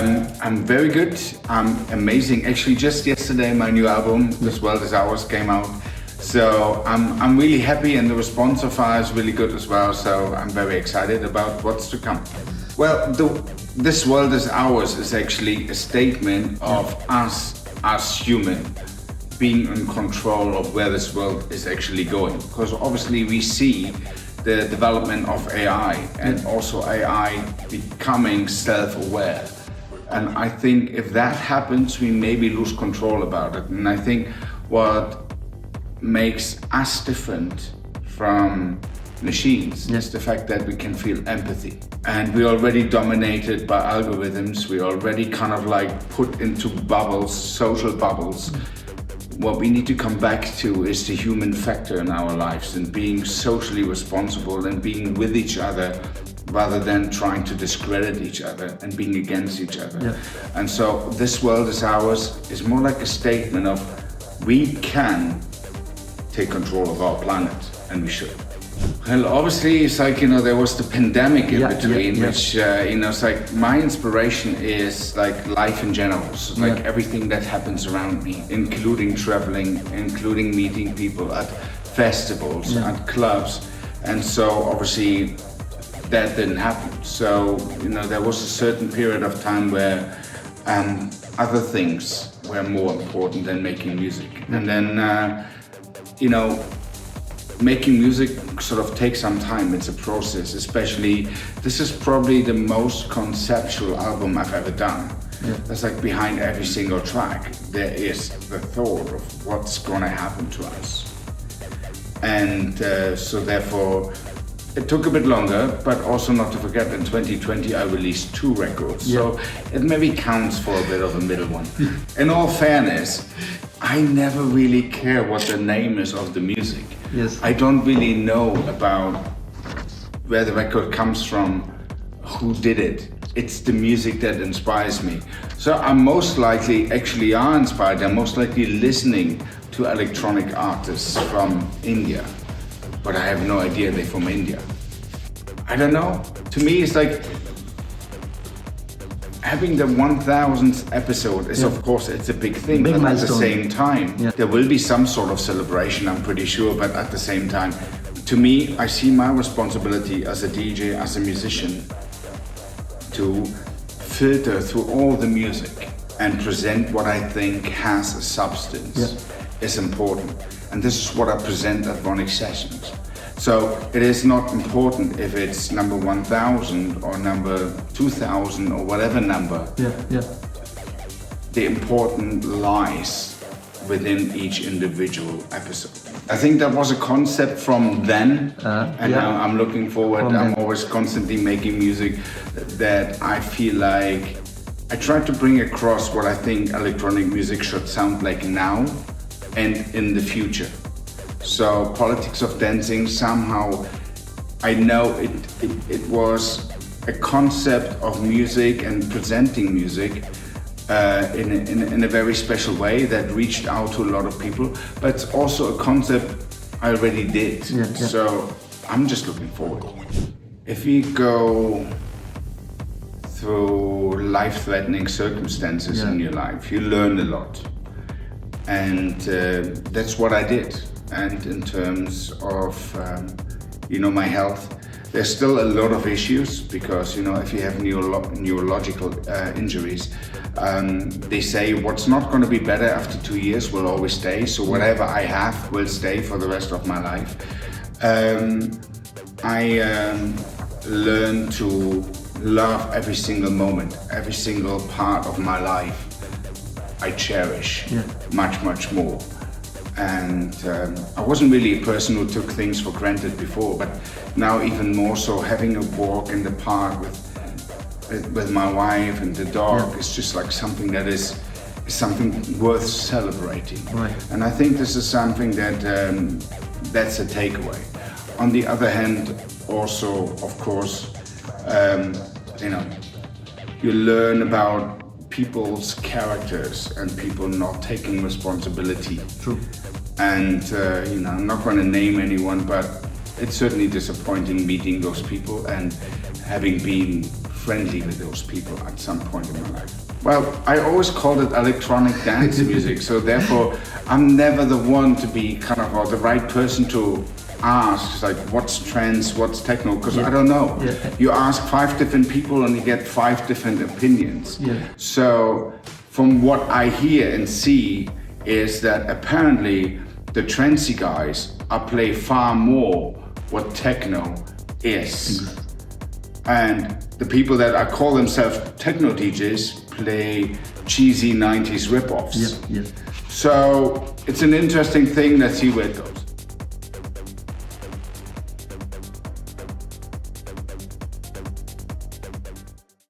I'm very good. I'm amazing. Actually, just yesterday, my new album, This World Is Ours, came out. So I'm really happy, and the response so far is really good as well. So I'm very excited about what's to come. Well, This World Is Ours is actually a statement of us as human being in control of where this world is actually going. Because obviously we see the development of AI and also AI becoming self-aware. And I think if that happens, we maybe lose control about it. And I think what makes us different from machines is the fact that we can feel empathy. And we're already dominated by algorithms. We're already kind of like put into bubbles, social bubbles. What we need to come back to is the human factor in our lives and being socially responsible and being with each other rather than trying to discredit each other and being against each other. Yeah. And so This World Is Ours is more like a statement of we can take control of our planet, and we should. Well, obviously, it's like, there was the pandemic in between, which, it's like my inspiration is like life in general. So like everything that happens around me, including traveling, including meeting people at festivals, at clubs. And so obviously that didn't happen. So, there was a certain period of time where other things were more important than making music. And then, making music sort of takes some time. It's a process, especially, this is probably the most conceptual album I've ever done. That's like behind every single track, there is the thought of what's gonna happen to us. And so therefore, it took a bit longer, but also not to forget, in 2020 I released 2 records. So it maybe counts for a bit of a middle one. In all fairness, I never really care what the name is of the music. I don't really know about where the record comes from, who did it. It's the music that inspires me. So I'm most likely actually are inspired. I'm most likely listening to electronic artists from India, but I have no idea they're from India. I don't know. To me, it's like having the 1000th episode is, of course, it's a big thing, but at the same time, there will be some sort of celebration, I'm pretty sure, but at the same time, to me, I see my responsibility as a DJ, as a musician, to filter through all the music and present what I think has a substance is important. And this is what I present at Vonyc Sessions. So it is not important if it's number 1000 or number 2000 or whatever number. The important lies within each individual episode. I think that was a concept from then, and now I'm looking forward. I'm always constantly making music that I feel like I try to bring across what I think electronic music should sound like now and in the future. So Politics of Dancing, somehow I know it was a concept of music and presenting music in a very special way that reached out to a lot of people, but it's also a concept I already did. So I'm just looking forward. If you go through life-threatening circumstances in your life, you learn a lot. And that's what I did. And in terms of, my health, there's still a lot of issues because, if you have neurological injuries, they say what's not going to be better after 2 years will always stay. So whatever I have will stay for the rest of my life. I learned to love every single moment, every single part of my life. I cherish much, much more. And I wasn't really a person who took things for granted before, but now even more so, having a walk in the park with my wife and the dog is just like something that is something worth celebrating. And I think this is something that that's a takeaway. On the other hand, also, of course, you learn about people's characters and people not taking responsibility. And I'm not going to name anyone, but it's certainly disappointing meeting those people and having been friendly with those people at some point in my life. Well, I always called it electronic dance music, so therefore I'm never the one to be kind of, or the right person to ask, like, what's trance, what's techno, because I don't know. You ask 5 different people and you get 5 different opinions. So from what I hear and see is that apparently the trancey guys play far more what techno is. And the people that I call themselves techno DJs play cheesy 90s rip-offs. So it's an interesting thing. Let's see where it goes.